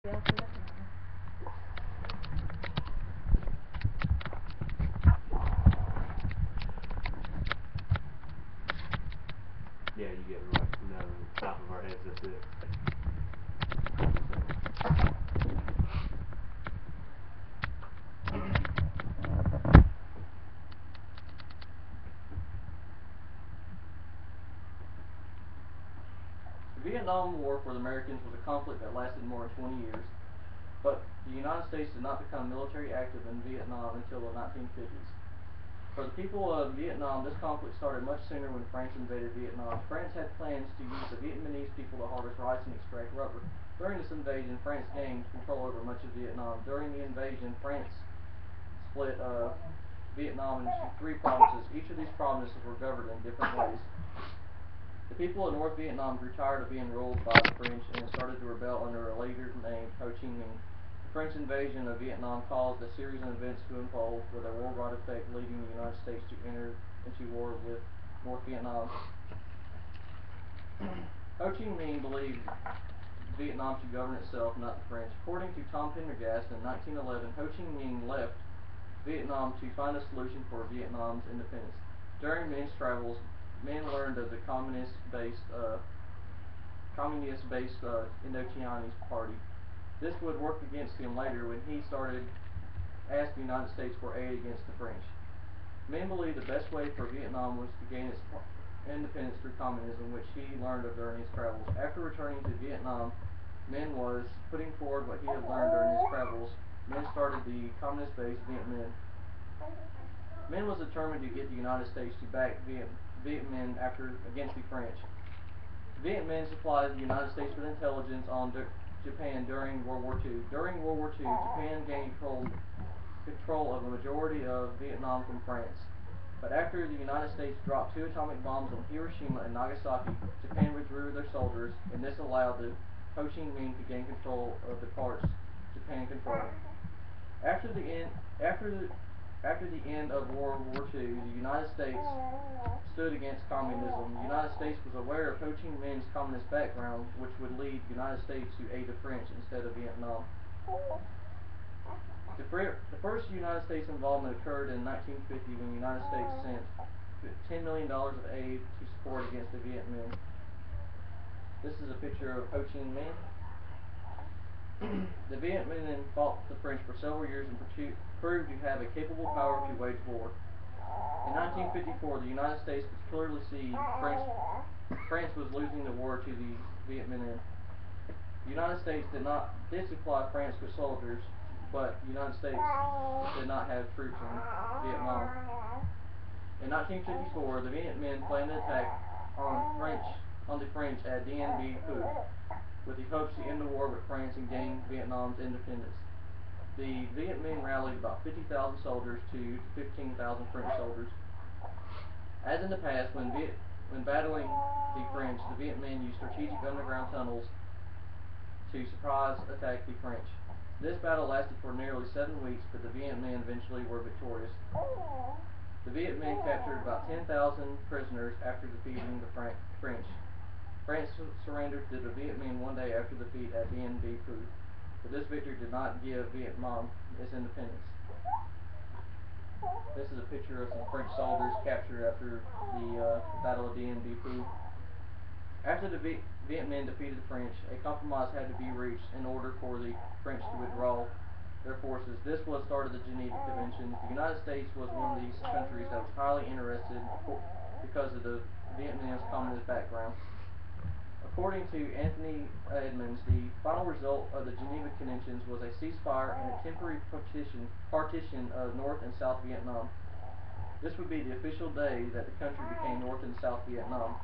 Yeah, you get right no top of our heads, that's it. The Vietnam War for the Americans was a conflict that lasted more than 20 years, but the United States did not become military active in Vietnam until the 1950s. For the people of Vietnam, this conflict started much sooner when France invaded Vietnam. France had plans to use the Vietnamese people to harvest rice and extract rubber. During this invasion, France gained control over much of Vietnam. During the invasion, France split Vietnam into three provinces. Each of these provinces were governed in different ways. The people of North Vietnam grew tired of being ruled by the French and started to rebel under a leader named Ho Chi Minh. The French invasion of Vietnam caused a series of events to unfold with a worldwide effect, leading the United States to enter into war with North Vietnam. Ho Chi Minh believed Vietnam should govern itself, not the French. According to Tom Pendergast, in 1911, Ho Chi Minh left Vietnam to find a solution for Vietnam's independence. During Minh's travels, Minh learned of the communist-based Indochinese Party. This would work against him later when he started asked the United States for aid against the French. Minh believed the best way for Vietnam was to gain its independence through communism, which he learned of during his travels. After returning to Vietnam, Minh was putting forward what he had learned during his travels. Minh started the communist-based Viet Minh. Minh was determined to get the United States to back Viet Minh against the French. Viet Minh supplied the United States with intelligence on Japan during World War II. During World War II, Japan gained control of a majority of Vietnam from France. But after the United States dropped 2 atomic bombs on Hiroshima and Nagasaki, Japan withdrew their soldiers, and this allowed the Ho Chi Minh to gain control of the parts Japan controlled. After the end of World War II, the United States stood against communism. The United States was aware of Ho Chi Minh's communist background, which would lead the United States to aid the French instead of Vietnam. The first United States involvement occurred in 1950 when the United States sent $10 million of aid to support against the Viet Minh. This is a picture of Ho Chi Minh. The Viet Minh fought the French for several years and proved to have a capable power to wage war. In 1954, the United States could clearly see France was losing the war to the Viet Minh. The United States did supply France with soldiers, but the United States did not have troops in Vietnam. In 1954, the Viet Minh planned an attack on the French at Dien Bien Phu, with the hopes to end the war with France and gain Vietnam's independence. The Viet Minh rallied about 50,000 soldiers to 15,000 French soldiers. As in the past, when battling the French, the Viet Minh used strategic underground tunnels to surprise attack the French. This battle lasted for nearly 7 weeks, but the Viet Minh eventually were victorious. The Viet Minh captured about 10,000 prisoners after defeating the French. France surrendered to the Viet Minh one day after defeat at Dien Bien Phu, but this victory did not give Vietnam its independence. This is a picture of some French soldiers captured after the Battle of Dien Bien Phu. After the Viet Minh defeated the French, a compromise had to be reached in order for the French to withdraw their forces. This was the start of the Geneva Convention. The United States was one of these countries that was highly interested because of the Viet Minh's communist background. According to Anthony Edmonds, the final result of the Geneva Conventions was a ceasefire and a temporary partition of North and South Vietnam. This would be the official day that the country became North and South Vietnam.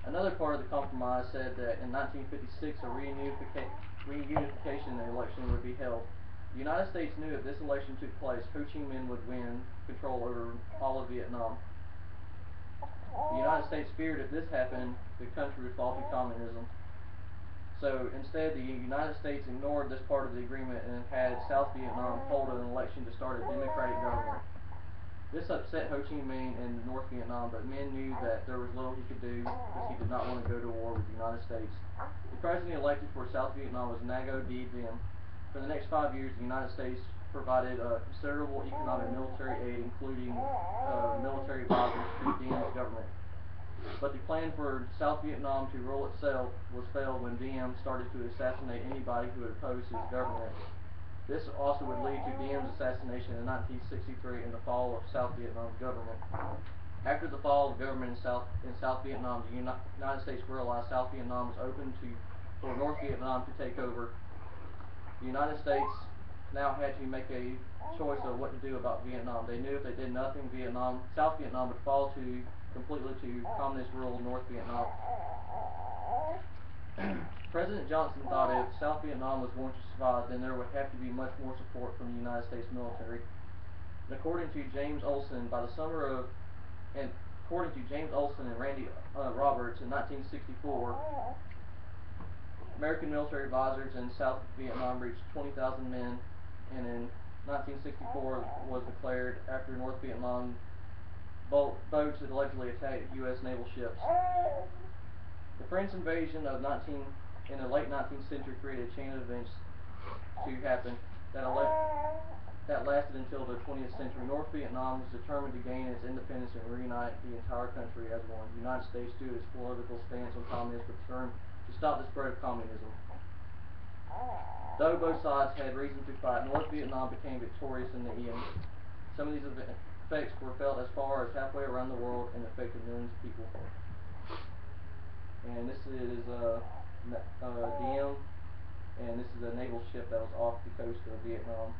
Another part of the compromise said that in 1956 a reunification election would be held. The United States knew if this election took place, Ho Chi Minh would win control over all of Vietnam. The United States feared if this happened, the country would fall to communism. So instead, the United States ignored this part of the agreement and had South Vietnam hold an election to start a democratic government. This upset Ho Chi Minh in North Vietnam, but Minh knew that there was little he could do because he did not want to go to war with the United States. The president elected for South Vietnam was Ngo Diem. For the next 5 years, the United States provided considerable economic military aid, including military advisors to Diem's government. But the plan for South Vietnam to rule itself was failed when Diem started to assassinate anybody who would oppose his government. This also would lead to Diem's assassination in 1963 and the fall of South Vietnam's government. After the fall of the government in South Vietnam, the United States realized South Vietnam was open for North Vietnam to take over. The United States now had to make a choice of what to do about Vietnam. They knew if they did nothing, South Vietnam would fall completely to communist rule in North Vietnam. President Johnson thought if South Vietnam was going to survive, then there would have to be much more support from the United States military. And according to James Olson and Randy Roberts in 1964, American military advisors in South Vietnam reached 20,000 men, and in 1964 was declared after North Vietnam boats had allegedly attacked U.S. naval ships. The French invasion in the late 19th century created a chain of events to happen that lasted until the 20th century. North Vietnam was determined to gain its independence and reunite the entire country as one. The United States stood its political stance on communism, but determined to stop the spread of communism. Though both sides had reason to fight, North Vietnam became victorious in the end. Some of these effects were felt as far as halfway around the world and affected millions of people. And this is Diem, and this is a naval ship that was off the coast of Vietnam.